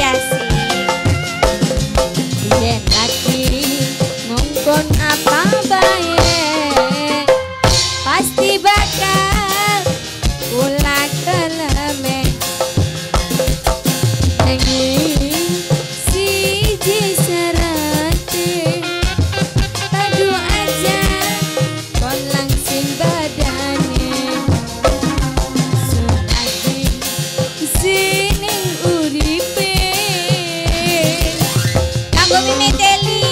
asik. Yen lagi ngongkon apa bae, pasti bakal kula keleme. Nanging siji serate, padu aja kon langsing badane. Selagi sining uripe kanggo Mimi Teli,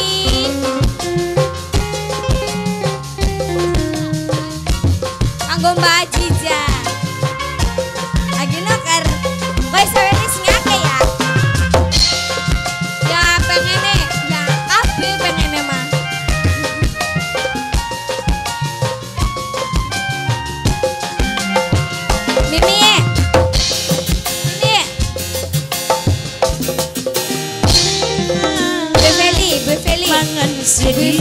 kanggo Mbak Cica lagi nakar kowe saweris ngake ya. Ya pengene ya ape pengene mah. Mimi ye Befeli mangan sedih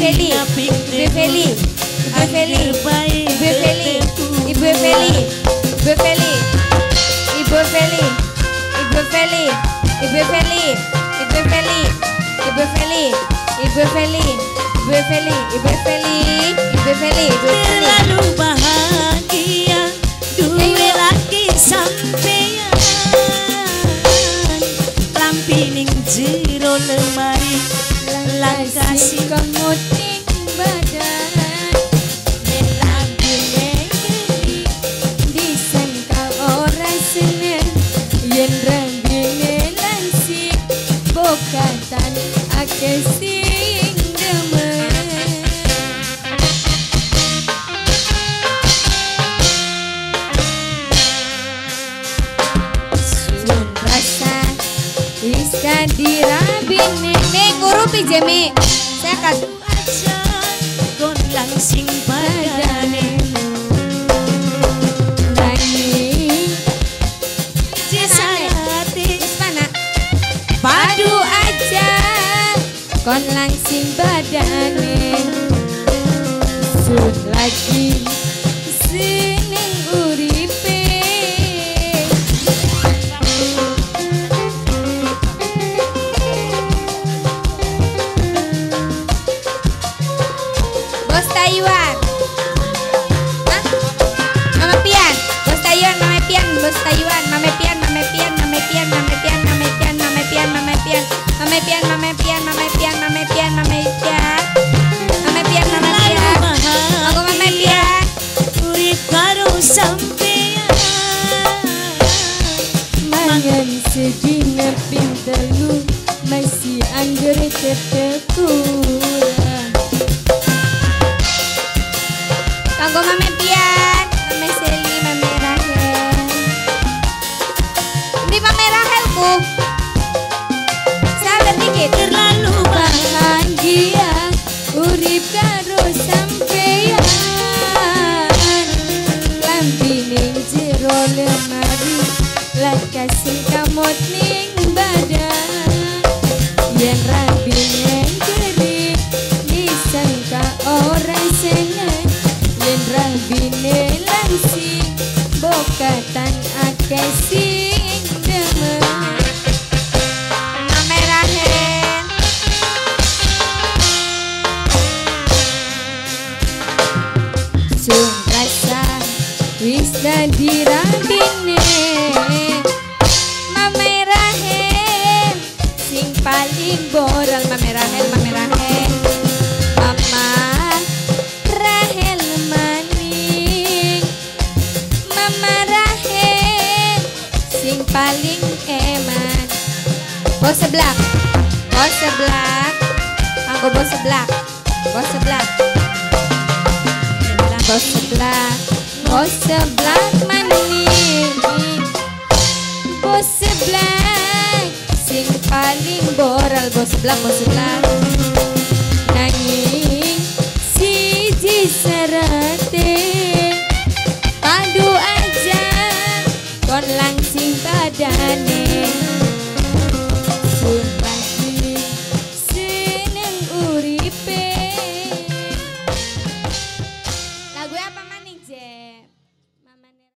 Befeli terlalu bahagia duwe lagi sampeyan lampining jero lemari langkasi kemut ning badan. Yen lambene geli disangka ora seneng, yen rambine langsing bokatan akeh sing demen. Sun rasa bisa dirabine ning ngurupi Jemi. Sekat aja kon langsing badane nanging cisarate mana padu aja kon langsing badane. Sun lagi sining uripe Bos Taiwan. Hah? Mama Pian, Bos Taiwan, Mama Pian, Bos Taiwan, Mama Pian, Mama Pian, Mama Pian, Mama Pian, Mama Pian, Mama Pian, Mama Pian, Mama Pian, Mama Pian, Mama Pian, Mama Pian, Mama Pian, Mama Pian, Mama Pian. Aku Mama Pian. urip karo sampeyan Mangan sedina pintelu masih anggur ketekurang. Kanggo Mama Pian, Mama Seli, Mama Rahel. Di Mama Rahelku. Sabar dikit. terlalu Bahagia urip karo sampeyan. Lampining jero lemari lakasin kamot ning badan. Yen rabine geri disangka ora seneng, yen rabine langsing bokatan akeh sing demen. Mama Rahel. Sun rasa wis dadi rabine Mama Rahel sing paling boral. Mama Rahel, Mama Rahel, Mama Rahel maning, Mama Rahel sing paling eman. Bos seblak, bos seblak, aku bos seblak, bos seblak, bos seblak, bos seblak maning, bos seblak sing paling boral. Bos seblak, bos seblak, nanging siji serate padu aja kon langsing badane. Sun